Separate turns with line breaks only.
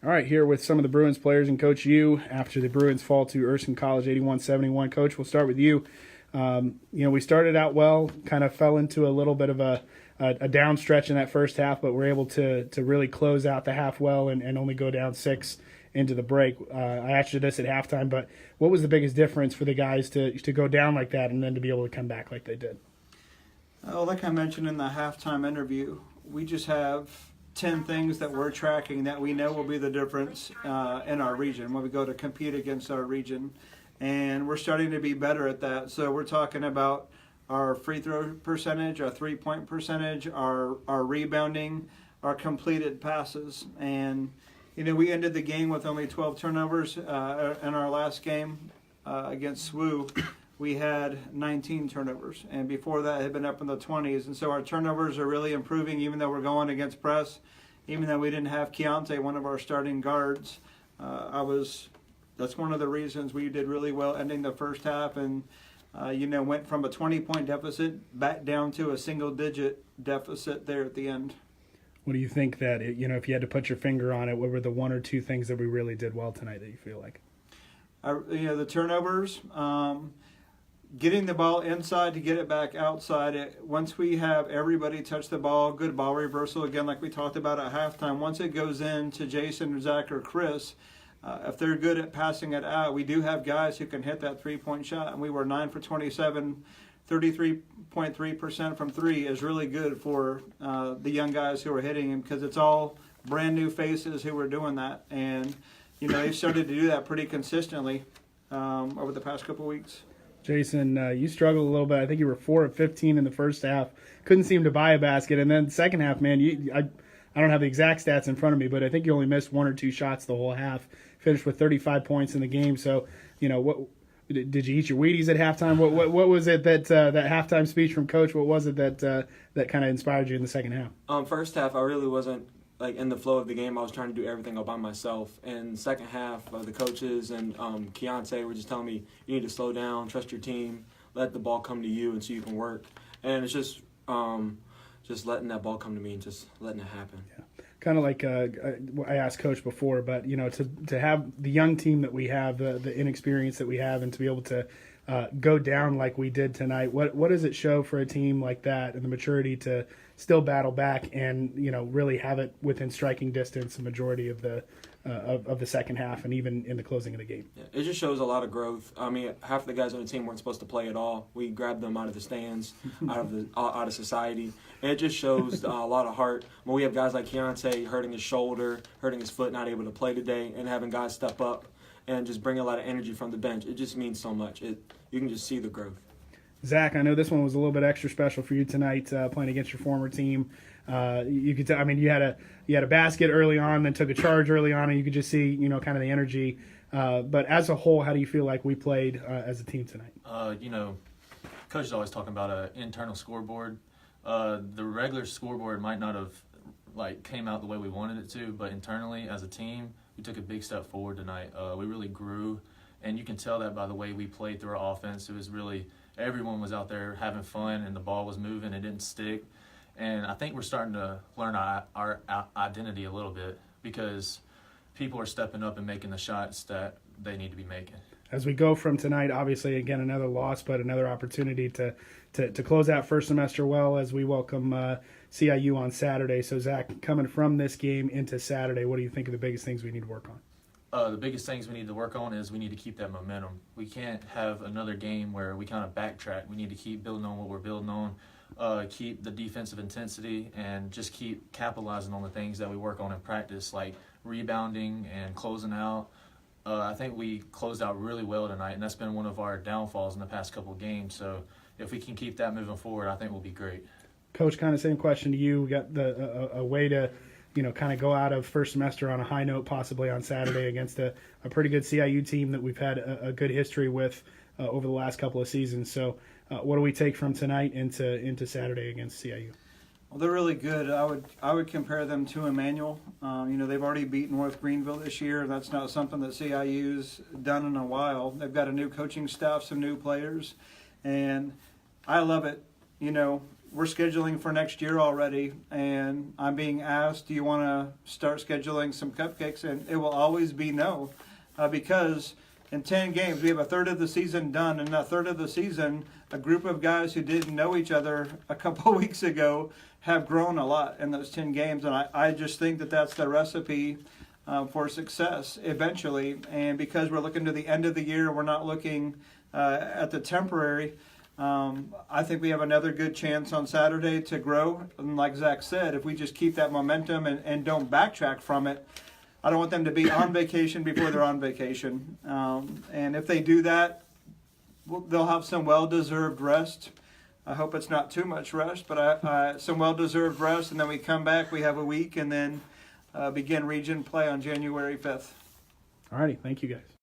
All right, here with some of the Bruins players and Coach U after the Bruins fall to Erskine College 81-71. Coach, we'll start with you. We started out well, kind of fell into a little bit of a down stretch in that first half, but we're able to really close out the half well and only go down 6 into the break. I asked you this at halftime, but what was the biggest difference for the guys to go down like that and then to be able to come back like they did?
Like I mentioned in the halftime interview, we just have 10 things that we're tracking that we know will be the difference in our region when we go to compete against our region. And we're starting to be better at that. So we're talking about our free throw percentage, our three-point percentage, our rebounding, our completed passes. And, we ended the game with only 12 turnovers in our last game against SWU. We had 19 turnovers, and before that it had been up in the 20s. And so our turnovers are really improving, even though we're going against press, even though we didn't have Keontae, one of our starting guards. That's one of the reasons we did really well ending the first half and, went from a 20-point deficit back down to a single-digit deficit there at the end.
What do you think that, if you had to put your finger on it, what were the one or two things that we really did well tonight that you feel like?
The turnovers, getting the ball inside to get it back outside. Once we have everybody touch the ball, good ball reversal, again, like we talked about at halftime, once it goes in to Jayson or Zac or Chris, if they're good at passing it out, we do have guys who can hit that three-point shot. And we were 9 for 27, 33.3% from three is really good for the young guys who are hitting him because it's all brand new faces who are doing that. And, they've started to do that pretty consistently over the past couple of weeks.
Jayson, you struggled a little bit. I think you were 4 of 15 in the first half. Couldn't seem to buy a basket. And then the second half, man, I don't have the exact stats in front of me, but I think you only missed 1 or 2 shots the whole half. Finished with 35 points in the game. So, what did you eat your Wheaties at halftime? What was it that halftime speech from Coach? What was it that kind of inspired you in the second half?
First half, I really wasn't in the flow of the game. I was trying to do everything all by myself. And second half, the coaches and Keontae were just telling me, you need to slow down, trust your team, let the ball come to you and so you can work. And it's just letting that ball come to me and just letting it happen.
Yeah. Kind of like I asked Coach before, but, to have the young team that we have, the inexperience that we have, and to be able to go down like we did tonight, what does it show for a team like that and the maturity to still battle back and really have it within striking distance the majority of the second half and even in the closing of the game?
Yeah, it just shows a lot of growth. I mean, half the guys on the team weren't supposed to play at all. We grabbed them out of the stands, out of society. And it just shows a lot of heart. When we have guys like Keontae hurting his shoulder, hurting his foot, not able to play today, and having guys step up and just bring a lot of energy from the bench, it just means so much. You can just see the growth.
Zach, I know this one was a little bit extra special for you tonight, playing against your former team. You could tell. I mean, you had a basket early on, then took a charge early on, and you could just see, kind of the energy. But as a whole, how do you feel like we played as a team tonight?
Coach is always talking about an internal scoreboard. The regular scoreboard might not have came out the way we wanted it to, but internally as a team, we took a big step forward tonight. We really grew, and you can tell that by the way we played through our offense. It was really everyone was out there having fun, and the ball was moving. It didn't stick. And I think we're starting to learn our identity a little bit because people are stepping up and making the shots that they need to be making.
As we go from tonight, obviously, again, another loss, but another opportunity to close out first semester well as we welcome CIU on Saturday. So, Zach, coming from this game into Saturday, what do you think are the biggest things we need to work on?
The biggest things we need to work on is we need to keep that momentum. We can't have another game where we kind of backtrack. We need to keep building on what we're building on, keep the defensive intensity, and just keep capitalizing on the things that we work on in practice, like rebounding and closing out. I think we closed out really well tonight, and that's been one of our downfalls in the past couple of games. So if we can keep that moving forward, I think we'll be great.
Coach, kind of same question to you. We got a way to kind of go out of first semester on a high note possibly on Saturday against a pretty good CIU team that we've had a good history with over the last couple of seasons. So what do we take from tonight into Saturday against CIU?
Well, they're really good. I would compare them to Emmanuel. They've already beaten North Greenville this year. That's not something that CIU's done in a while. They've got a new coaching staff, some new players, and I love it. we're scheduling for next year already, and I'm being asked, do you want to start scheduling some cupcakes? And it will always be no, because in 10 games, we have a third of the season done, and a third of the season, a group of guys who didn't know each other a couple weeks ago have grown a lot in those 10 games, and I just think that that's the recipe for success eventually. And because we're looking to the end of the year, we're not looking at the temporary. I think we have another good chance on Saturday to grow. And like Zach said, if we just keep that momentum and don't backtrack from it, I don't want them to be on vacation before they're on vacation. And if they do that, they'll have some well-deserved rest. I hope it's not too much rest, but some well-deserved rest. And then we come back, we have a week, and then begin region play on January 5th.
All righty. Thank you, guys.